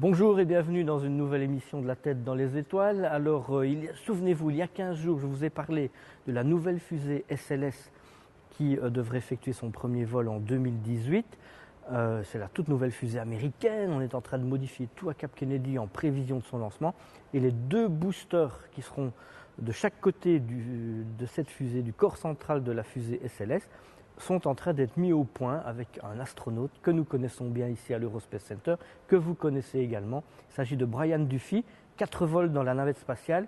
Bonjour et bienvenue dans une nouvelle émission de La tête dans les étoiles. Alors, souvenez-vous, il y a 15 jours, je vous ai parlé de la nouvelle fusée SLS qui devrait effectuer son premier vol en 2018. C'est la toute nouvelle fusée américaine. On est en train de modifier tout à Cap Kennedy en prévision de son lancement. Et les deux boosters qui seront de chaque côté de cette fusée, du corps central de la fusée SLS, sont en train d'être mis au point avec un astronaute que nous connaissons bien ici à l'Eurospace Center, que vous connaissez également. Il s'agit de Brian Duffy, 4 vols dans la navette spatiale,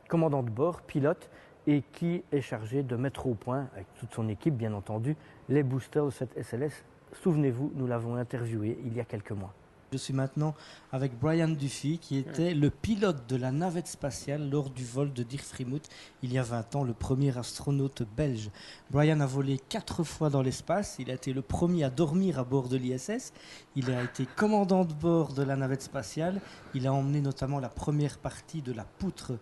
commandant de bord, pilote, et qui est chargé de mettre au point, avec toute son équipe bien entendu, les boosters de cette SLS. Souvenez-vous, nous l'avons interviewé il y a quelques mois. Je suis maintenant avec Brian Duffy, qui était le pilote de la navette spatiale lors du vol de Riv54 il y a 20 ans, le premier astronaute belge. Brian a volé 4 fois dans l'espace, il a été le premier à dormir à bord de l'ISS, il a été commandant de bord de la navette spatiale, il a emmené notamment la première partie de la poutre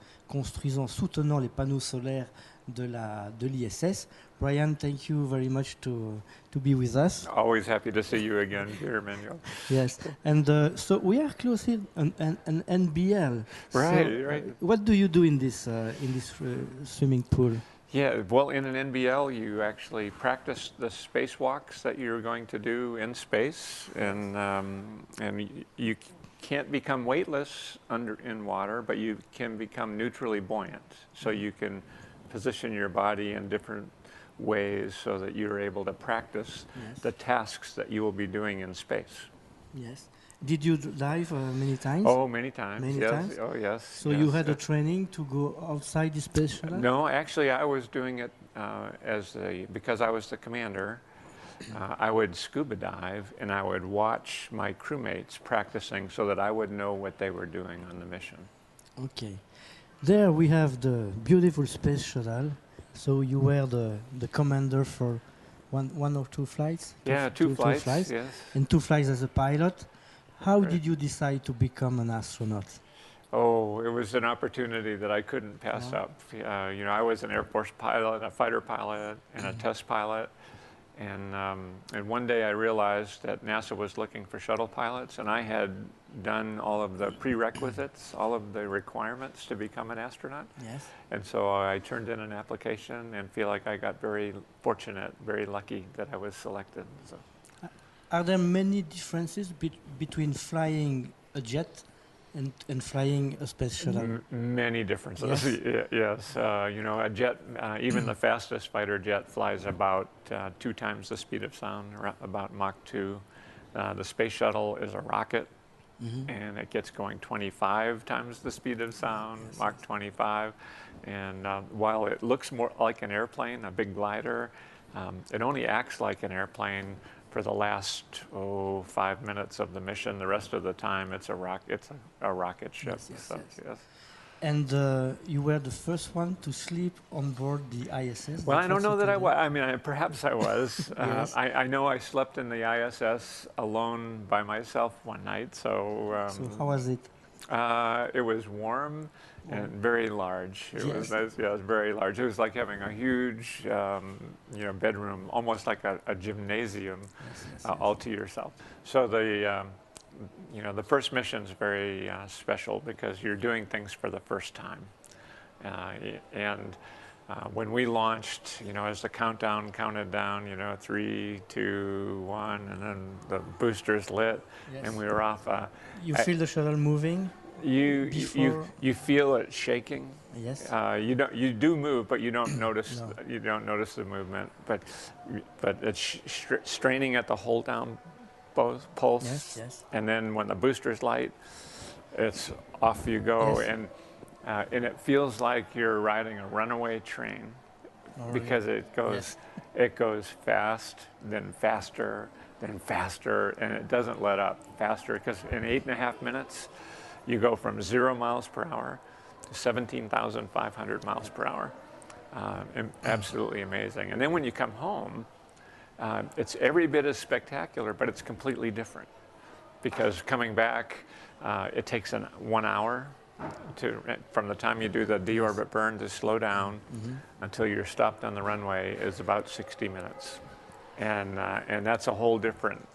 soutenant les panneaux solaires de l'ISS. Brian, thank you very much to be with us. Always happy to see you again here, Manuel. Yes, and so we are close here an NBL. Right, so, right. What do you do in this swimming pool? Yeah, well, in an NBL, you actually practice the spacewalks that you're going to do in space, and you can't become weightless in water, but you can become neutrally buoyant. So you can position your body in different ways so that you're able to practice the tasks that you will be doing in space. Yes. Did you dive many times? Oh, many times. Many yes. times? Oh, yes. So yes, you had a yes. training to go outside the space shuttle? No, actually, I was doing it because I was the commander. I would scuba dive and I would watch my crewmates practicing so that I would know what they were doing on the mission. Okay. There we have the beautiful space shuttle. So you were the commander for one or two flights? Yeah, two flights, yes. And 2 flights as a pilot. How Right. did you decide to become an astronaut? Oh, it was an opportunity that I couldn't pass up. I was an Air Force pilot, a fighter pilot, and a test pilot. And one day I realized that NASA was looking for shuttle pilots, and I had done all of the prerequisites, all of the requirements to become an astronaut. Yes. And so I turned in an application and feel like I got very fortunate, very lucky that I was selected. So. Are there many differences between flying a jet and flying a space shuttle? Many differences. Yes. Yes. A jet, even the fastest fighter jet flies about 2 times the speed of sound, about Mach 2. The space shuttle is a rocket, and it gets going 25 times the speed of sound, yes, Mach 25. And while it looks more like an airplane, a big glider, it only acts like an airplane for the last 5 minutes of the mission. The rest of the time, it's a rocket ship. Yes, yes, so, yes. And you were the first one to sleep on board the ISS? Well, I don't know that I was. I mean, perhaps I was. Yes. I know I slept in the ISS alone by myself one night. So how was it? It was warm and very large. It was very large. It was like having a huge, bedroom, almost like a gymnasium, all to yourself. So the first mission is very special because you're doing things for the first time. When we launched, as the countdown counted down, 3, 2, 1, and then the boosters lit, and we were off. You feel the shuttle moving? You feel it shaking. Yes. You do move, but you don't notice. No. You don't notice the movement. But it's straining at the hold down pulse. Yes. Yes. And then when the boosters light, it's off you go, Yes. and it feels like you're riding a runaway train, because it goes fast, then faster, and it doesn't let up. Faster, because in 8.5 minutes. You go from 0 miles per hour to 17,500 miles per hour. Absolutely amazing. And then when you come home, it's every bit as spectacular, but it's completely different. Because coming back, it takes 1 hour from the time you do the deorbit burn to slow down until you're stopped on the runway is about 60 minutes. And that's a whole different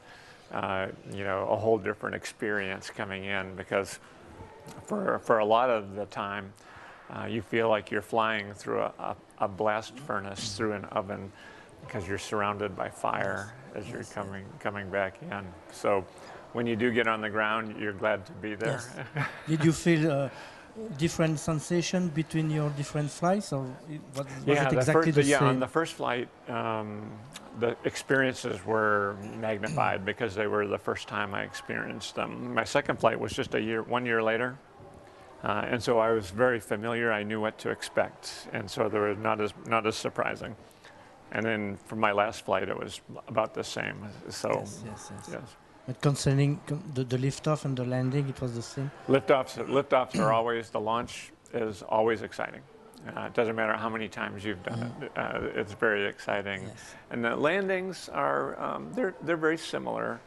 a whole different experience coming in, because for a lot of the time, you feel like you're flying through a blast furnace, through an oven, because you're surrounded by fire as you're coming back in. So when you do get on the ground, you're glad to be there. Yes. Did you feel different sensation between your different flights, or was it exactly the same? On the first flight, the experiences were magnified because they were the first time I experienced them. My second flight was just 1 year later, and so I was very familiar. I knew what to expect, and so they were not as surprising. And then for my last flight, it was about the same. So yes. But concerning the liftoff and the landing, it was the same? Liftoffs are always, the launch is always exciting. It doesn't matter how many times you've done it. It's very exciting. Yes. And the landings are, they're very similar.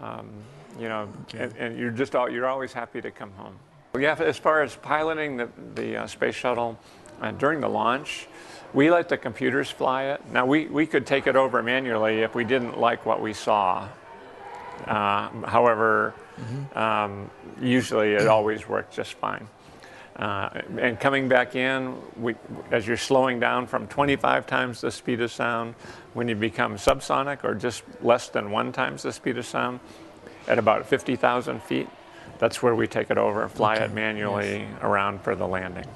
And you're always happy to come home. Yeah, as far as piloting the space shuttle, during the launch, we let the computers fly it. Now, we could take it over manually if we didn't like what we saw. However, usually it always worked just fine. And coming back in, as you're slowing down from 25 times the speed of sound, when you become subsonic, or just less than 1 times the speed of sound, at about 50,000 feet, that's where we take it over and fly it manually around for the landing.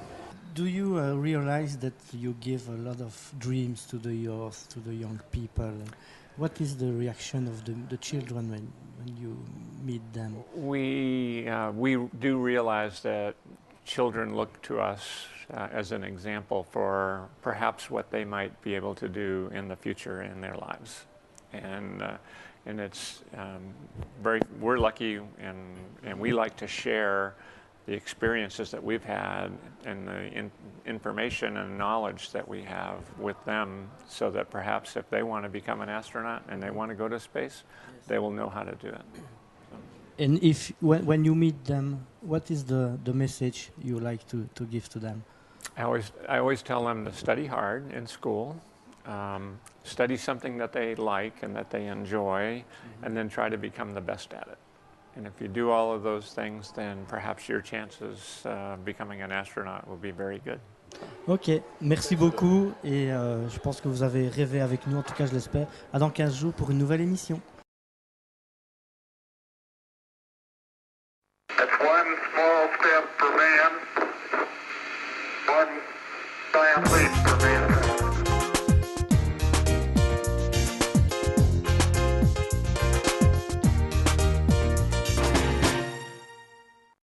Do you realize that you give a lot of dreams to the youth, to the young people? What is the reaction of the children when you meet them? We do realize that children look to us as an example for perhaps what they might be able to do in the future in their lives, and it's we're lucky, and we like to share the experiences that we've had and the information and knowledge that we have with them, so that perhaps if they want to become an astronaut and they want to go to space, they will know how to do it. And when you meet them, what is the message you like to give to them? I always tell them to study hard in school, study something that they like and that they enjoy, and then try to become the best at it. And if you do all of those things, then perhaps your chances of becoming an astronaut will be very good. Ok, merci beaucoup, et je pense que vous avez rêvé avec nous, en tout cas je l'espère. À dans 15 jours pour une nouvelle émission. That's one small step for man,